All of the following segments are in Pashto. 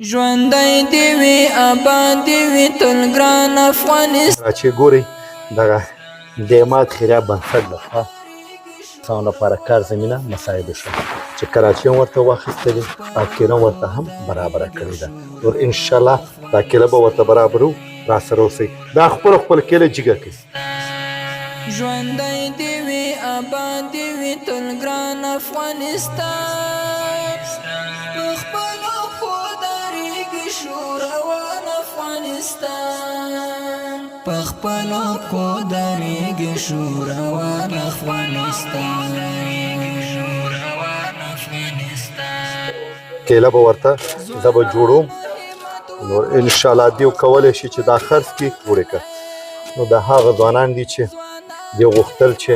ژوندی دی وی آباد دی وی تل ګران افغانستان. چې ګورئ دغه د اعتماد خیریه بنسټ لخوا څاونه لپاره کار زمینه مساعده شوه چې کراچۍ هم ورته واخیستلې او کیله ورته هم برابره کړې ده. نور انشاءالله دا کیله به ورته برابرو، راسره اوسئ. دا خپل کیله جګه کوي. ژوندی دی وی آباد دی وی تل ګران افغانستان. په خپلو پښو درېږي شوروان افغانستان. په خپلو پښو درېږي شوروان افغانستان. کیله به ورته زه به جوړوم. نور انشاءالله دیو کولی شي چې دا خرڅ کړي جوړې کړه. نو د هغه ځوانان دي چې دی غوښتل چې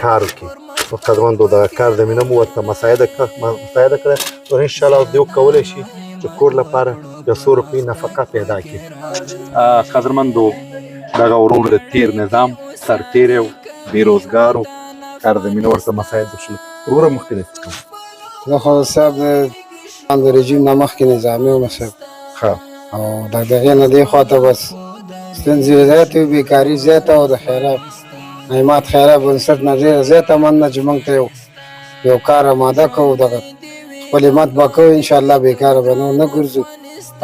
کار وکړي، نو قدرمندو دغه کار زمینه مو ورته مساعده کړه. نو انشاءالله دیو کولی شي چې کور لپاره د 100 روپۍ نفقه پیدا کړي. قدرمندو دغه ورور د تیر نظام سرتیری و، بېروزګار و، کار زمینه ورته مساعده شوه. وروره مخکې دې څه کوم؟ زه خو صاحب د رژیم نه مخکې نظامي وم صاحب، او د دغې نه دې خوا ته بس ستونزې زیاتې وې، بېکاري زیاته او د خیرات اعتماد خیریه بنسټ نه ډېره زیاته مننه چې موږ ته یو کار اماده کوو. دغه خپل همت به کوو انشاءالله، بېکاره به نه ګرځو،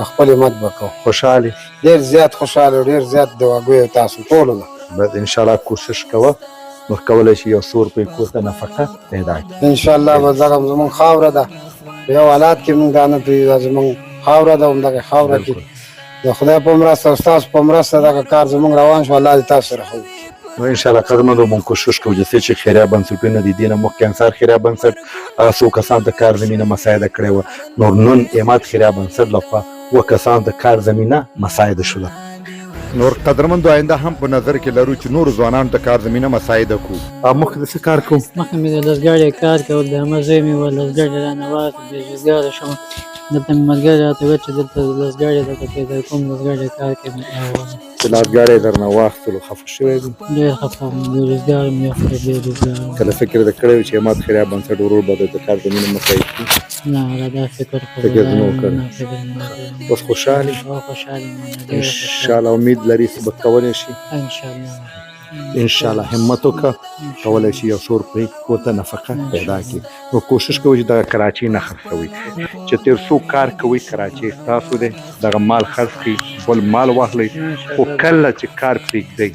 خپل همت به کوو. خوشحالې؟ ډېر زیات خوشحاله، ډېر زیات دعاګوی تاسو ټولو نه. باید انشاءالله کوشش کوه، نور کولی شي یو 100 روپۍ کور ته نفقه پیدا کړي. انشاءالله به دغه زموږ خاوره ده، په یو حالات کې موږ دا نه پرېږدو، دا زموږ خاوره ده. همدغه خاوره کې د خدای په مرسته او ستاسو په مرسته دغه کار زموږ روان شو. الله دې تاسو سره ښه وکړي. نو انشاءالله قدرمندو موږ کوشش کوو چې خیریه بنسټونه دي، دې نه مخکې انصار خیریه بنسټ هغه څو کسانو ته کار زمینه مساعده کړې وه. نور نن اعتماد خیریه بنسټ لخوا 2 کسانو ته کار زمینه مساعده شوله. نور قدرمندو آینده هم په نظر کې لرو چې نور ځوانانو ته کار زمینه مساعده کړو. مخکې د څه کار کوم؟ مخکې مې د لسګاړي کار کول، د همه زوی مې و لسګاړي رانه واخېست، بېروزګاره شوم. دلته مې ملګري راته وویل چې دلته لسګاړي درته پیدا کوم، لسګاړي کار کوي. چې لسګاړی یې درنه واخیستلو خفه شوی دی؟ ډېر خفه وم، بېروزګار مې وکړې، بېروزګار. کله فکر دې کړی و چې اعتماد خیریه بنسټ ورور به درته کار زمینه مساعد کړي؟ نه والله دا فکر خو فکر دې نه و کړی؟ نه، فکر مې نه کړی. اوس خوشحال یې؟ خوشحال یم، انشاءالله امید لري چې به کولی شي. انشاءالله انشاءالله همت وکړه، کولی شي یو 100 روپۍ کور ته نفقه پیدا کړي. نو کوشش کوئ چې دغه کراچۍ نه خرڅوئ، چې تېر څو کار کوئ کراچۍ ستاسو دی، دغه مال خرڅ کړئ، بل مال واخلئ، خو کله چې کار پرېږدئ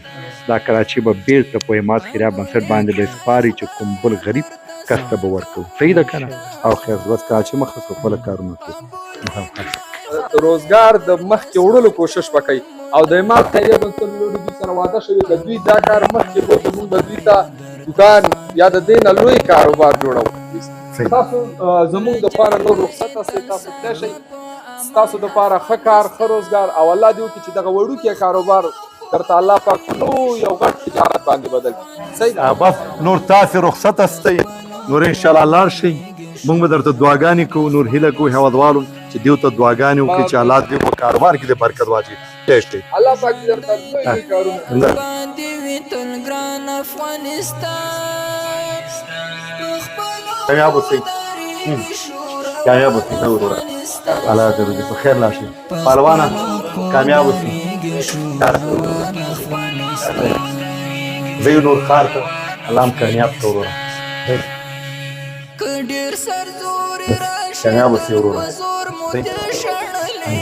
دا کراچۍ به بېرته په اعتماد خیریه بنسټ باندې به سپارئ چې کوم بل غریب کس ته به ورکوو. صحیح ده که نه؟ او خیر بس کراچۍ مه خرڅوئ، خپله کارونه کوئ. روزګار د مخکې وړلو کوشش وکړئ او د اعتماد خیریه بنسټ لوري دوی سره واده شوي که دوی دا کار مخکې وکړو، موږ به دوی ته دوکان یا د دې نه لوی کاروبار جوړوو. تاسو زموږ دپاره نور رخصت هستئ، تاسو تللی شئ، ستاسو دپاره ښه کار، ښه روزګار او الله دې وکړي چې دغه وړوکی کاروبار درته الله پاک لوی یو غټ تجارت باندې بدل کړي. صحیح ده؟ بس نور تاسې رخصت هستئ، نور انشاءالله لاړ شئ. موږ به درته دعاګانې کوو، نور هیله کوو هیوادوالو چې دیو ته دعاګانې وکړي چې الله دې په کاروبار کې دې برکت واچوي. الله پاک دې درته لوی لوی کارونه آباد دی وی تل ګران افغانستان. په خپلو کامیاب اوسئ، کامیاب اوسئ. ښه وروره، الله دې روزي په خیر لاړ شئ. پهلوانه کامیاب اوسئ. زه یو نور ښار ته الله هم کامیاب کړه وروره. ډېر سرزوري راشي کامیاب اوسئ وروره. په زور مو دې شړلې.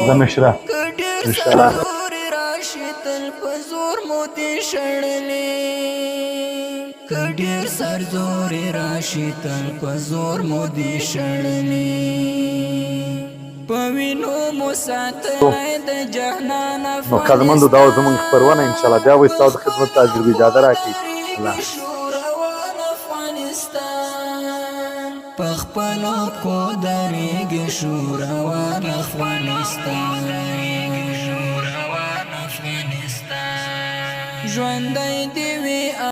زه مشره انشاءالله. سرزوري راشي تل په زور مو دې شړلې. که ډېر سرزوري راشي تل په زور مو دې شړلې. په وینو مو ساتلی د جهنان نو قدرمندو دا و زموږ خپرونه، انشاءالله بیا به ستاسو د خدمت ته حاضر وي. اجازه راکړئ. الله په خپلو پښو درېږي شوروان افغانستان. ژوندی دی وی